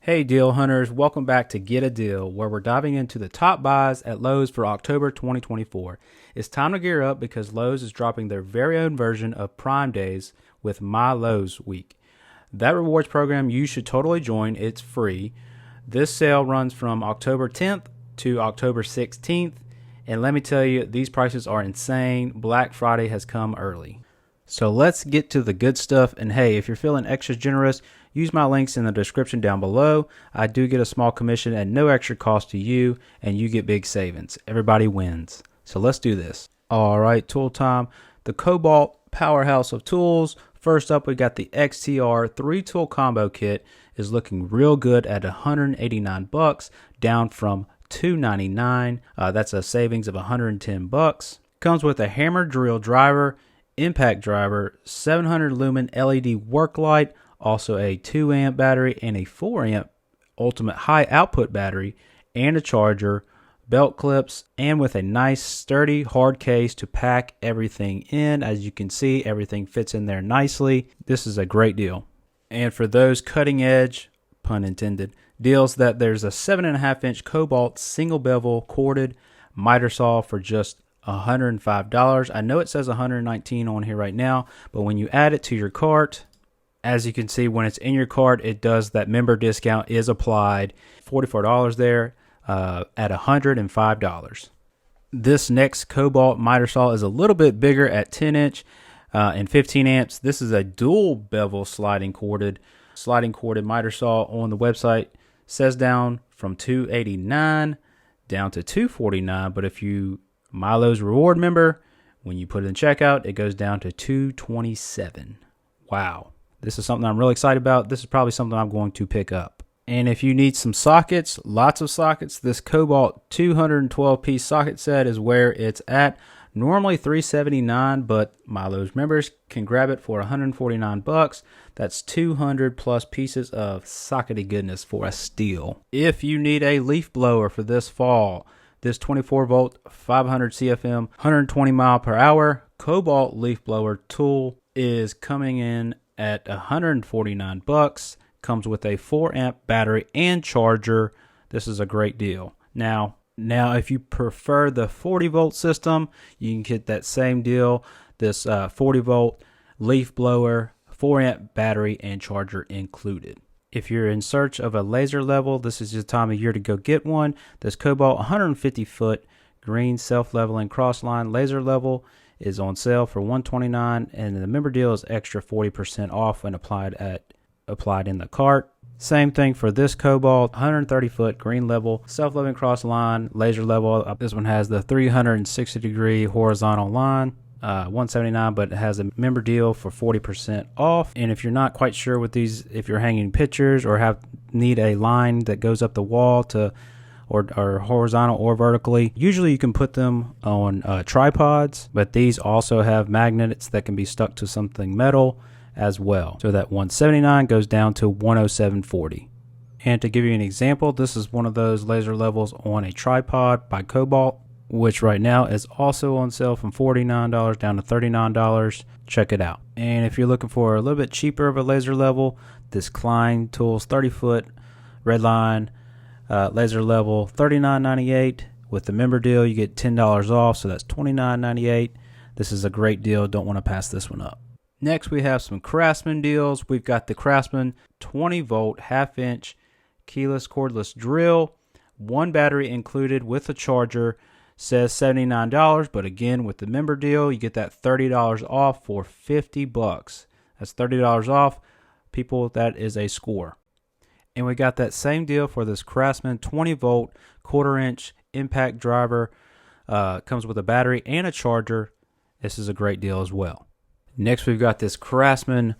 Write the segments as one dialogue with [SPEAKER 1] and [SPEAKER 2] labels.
[SPEAKER 1] Hey deal hunters, welcome back to Get a Deal, where we're diving into the top buys at Lowe's for October 2024. It's time to gear up because Lowe's is dropping their very own version of Prime Days with My Lowe's Week. That rewards program you should totally join. It's free. This sale runs from October 10th to October 16th, and let me tell you, these prices are insane. Black Friday has come early. So let's get to the good stuff, and hey, if you're feeling extra generous, use my links in the description down below. I do get a small commission at no extra cost to you, and you get big savings. Everybody wins. So let's do this. All right, tool time. The Cobalt powerhouse of tools. First up, we got the XTR 3-tool combo kit. Is looking real good at $189, down from $299. That's a savings of $110. Comes with a hammer drill driver, impact driver, 700 lumen LED work light, also a 2 amp battery and a 4 amp ultimate high output battery, and a charger, belt clips, and with a nice sturdy hard case to pack everything in. As you can see, everything fits in there nicely. This is a great deal. And for those cutting edge, pun intended, deals, that there's a 7.5-inch Cobalt single bevel corded miter saw for just $105. I know it says $119 on here right now, but when you add it to your cart, as you can see, when it's in your cart, it does, that member discount is applied. $44 there at $105. This next Cobalt miter saw is a little bit bigger at 10-inch and 15 amps. This is a dual bevel sliding corded miter saw. On the website says down from $289 down to $249, but if you My Lowe's reward member, when you put it in checkout, it goes down to $227. Wow. This is something I'm really excited about. This is probably something I'm going to pick up. And if you need some sockets, lots of sockets, this Cobalt 212-piece socket set is where it's at. Normally $379, but My Lowe's members can grab it for $149. That's 200 plus pieces of sockety goodness for a steal. If you need a leaf blower for this fall, this 24 volt, 500 CFM, 120 mile per hour Cobalt leaf blower tool is coming in at $149. Comes with a 4 amp battery and charger. This is a great deal. Now if you prefer the 40 volt system, you can get that same deal. This 40 volt leaf blower, 4 amp battery and charger included. If you're in search of a laser level, this is the time of year to go get one. This Cobalt 150 foot green self-leveling crossline laser level is on sale for $129, and the member deal is extra 40% off when applied in the cart. Same thing for this Cobalt 130 foot green level self-leveling crossline laser level. This one has the 360 degree horizontal line. $179, but it has a member deal for 40% off. And if you're not quite sure with these, if you're hanging pictures or need a line that goes up the wall to or horizontal or vertically, usually you can put them on tripods, but these also have magnets that can be stuck to something metal as well. So that $179 goes down to $107.40. And to give you an example, this is one of those laser levels on a tripod by Cobalt, which right now is also on sale from $49 down to $39. Check it out. And if you're looking for a little bit cheaper of a laser level, this Klein Tools 30 foot red line laser level, $39.98. With the member deal, you get $10 off, so that's $29.98. This is a great deal. Don't want to pass this one up. Next, we have some Craftsman deals. We've got the Craftsman 20 volt half-inch keyless cordless drill, 1 battery included with a charger. Says $79, but again, with the member deal, you get that $30 off for $50. That's $30 off. People, that is a score. And we got that same deal for this Craftsman 20 volt 1/4 inch impact driver. Comes with a battery and a charger. This is a great deal as well. Next, we've got this Craftsman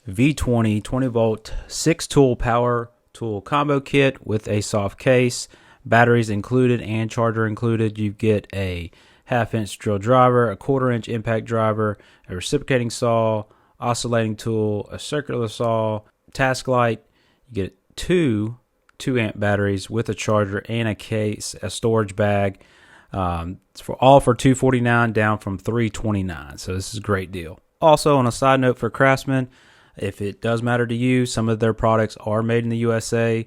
[SPEAKER 1] V20 20 volt 6 tool power tool combo kit with a soft case. Batteries included and charger included. You get a 1/2 inch drill driver, a 1/4 inch impact driver, a reciprocating saw, oscillating tool, a circular saw, task light. You get two 2 amp batteries with a charger and a case, a storage bag. It's for $249 down from $329. So this is a great deal. Also, on a side note for Craftsman, If it does matter to you, some of their products are made in the USA.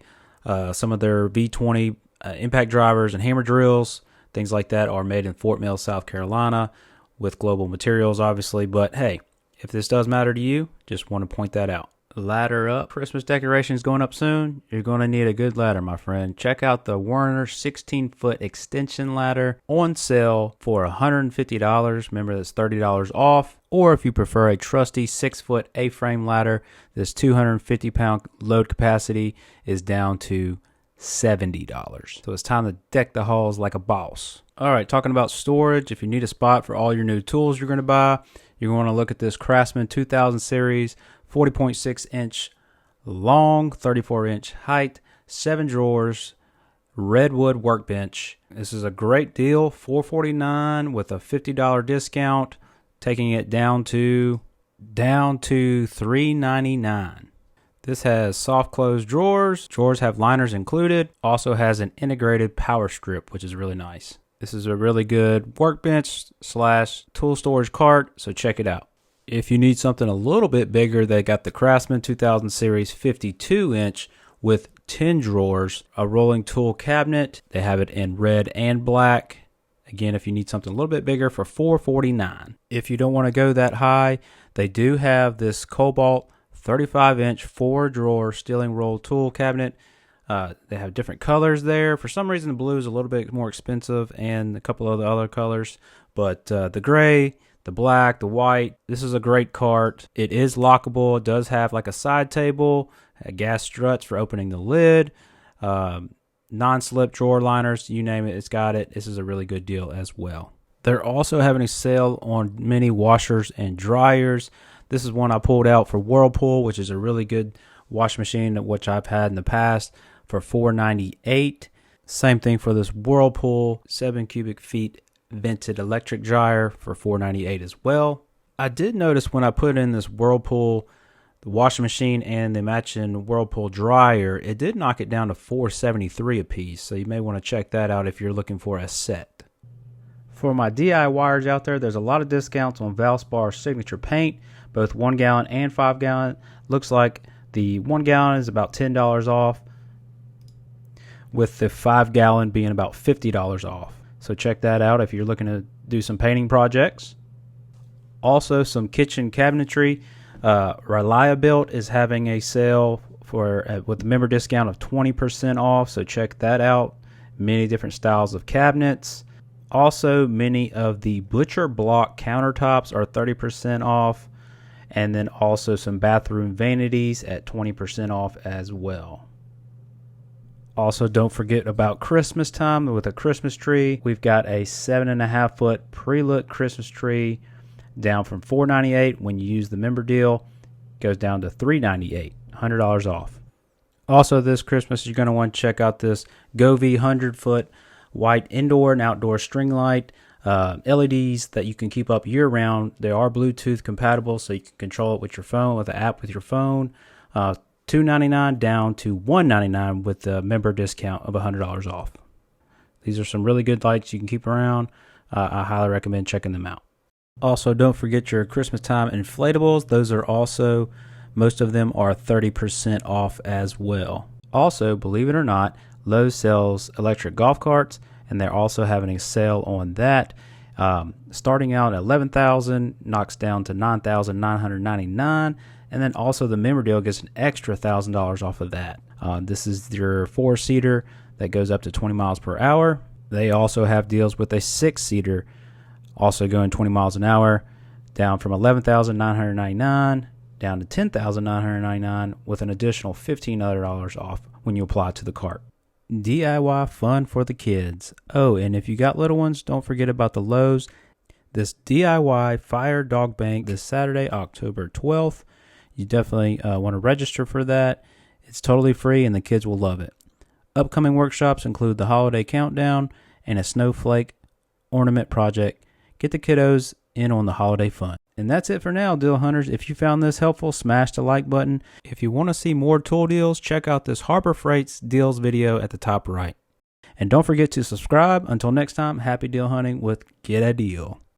[SPEAKER 1] Some of their V20 impact drivers and hammer drills, things like that, are made in Fort Mill, South Carolina, with Global Materials, obviously. But hey, if this does matter to you, just want to point that out. Ladder up. Christmas decorations going up soon. You're going to need a good ladder, my friend. Check out the Werner 16-foot extension ladder on sale for $150. Remember, that's $30 off. Or if you prefer a trusty 6-foot A-frame ladder, this 250-pound load capacity is down to $70. So it's time to deck the halls like a boss. All right, talking about storage, if you need a spot for all your new tools you're going to buy, you're going to look at this Craftsman 2000 series 40.6 inch long, 34 inch height, 7 drawers, redwood workbench. This is a great deal, $449 with a $50 discount, taking it down to $399. This has soft close drawers. Drawers have liners included. Also has an integrated power strip, which is really nice. This is a really good workbench / tool storage cart, so check it out. If you need something a little bit bigger, they got the Craftsman 2000 series 52 inch with 10 drawers, a rolling tool cabinet. They have it in red and black. Again, if you need something a little bit bigger, for $449. If you don't want to go that high, they do have this Cobalt 35 inch 4 drawer steeling roll tool cabinet. They have different colors there. For some reason, the blue is a little bit more expensive, and a couple of the other colors, but the gray, the black, the white, this is a great cart. It is lockable. It does have like a side table, gas struts for opening the lid, non-slip drawer liners, you name it, it's got it. This is a really good deal as well. They're also having a sale on mini washers and dryers. This is one I pulled out for Whirlpool, which is a really good wash machine, which I've had in the past, for $498. Same thing for this Whirlpool 7 cubic feet vented electric dryer for $498 as well. I did notice when I put in this Whirlpool, the washing machine and the matching Whirlpool dryer, it did knock it down to $473 a piece. So you may want to check that out if you're looking for a set. For my DIYers out there, there's a lot of discounts on Valspar signature paint, both 1 gallon and 5 gallon. Looks like the 1 gallon is about $10 off, with the 5 gallon being about $50 off. So check that out if you're looking to do some painting projects. Also, some kitchen cabinetry. Reliabuilt is having a sale for with a member discount of 20% off. So check that out. Many different styles of cabinets. Also, many of the butcher block countertops are 30% off. And then also some bathroom vanities at 20% off as well. Also, don't forget about Christmas time with a Christmas tree. We've got a 7.5 foot pre-lit Christmas tree down from $498 when you use the member deal. Goes down to $398, $100 off. Also, this Christmas, you're going to want to check out this Govee 100-foot white indoor and outdoor string light. LEDs that you can keep up year-round. They are Bluetooth compatible, so you can control it with your phone, with the app with your phone. $299 down to $199 with the member discount of $100 off. These are some really good lights you can keep around. I highly recommend checking them out. Also, don't forget your Christmas time inflatables. Those are also, most of them are 30% off as well. Also, believe it or not, Lowe sells electric golf carts, and they're also having a sale on that. Starting out at $11,000, knocks down to $9,999. And then also the member deal gets an extra $1,000 off of that. This is your 4-seater that goes up to 20 miles per hour. They also have deals with a 6-seater, also going 20 miles an hour, down from $11,999 down to $10,999 with an additional $1,500 off when you apply to the cart. DIY fun for the kids. Oh, and if you got little ones, don't forget about the Lowe's. This DIY fire dog bank this Saturday, October 12th. You definitely want to register for that. It's totally free and the kids will love it. Upcoming workshops include the holiday countdown and a snowflake ornament project. Get the kiddos in on the holiday fun. And that's it for now, deal hunters. If you found this helpful, smash the like button. If you want to see more tool deals, check out this Harbor Freight's deals video at the top right. And don't forget to subscribe. Until next time, happy deal hunting with Get a Deal.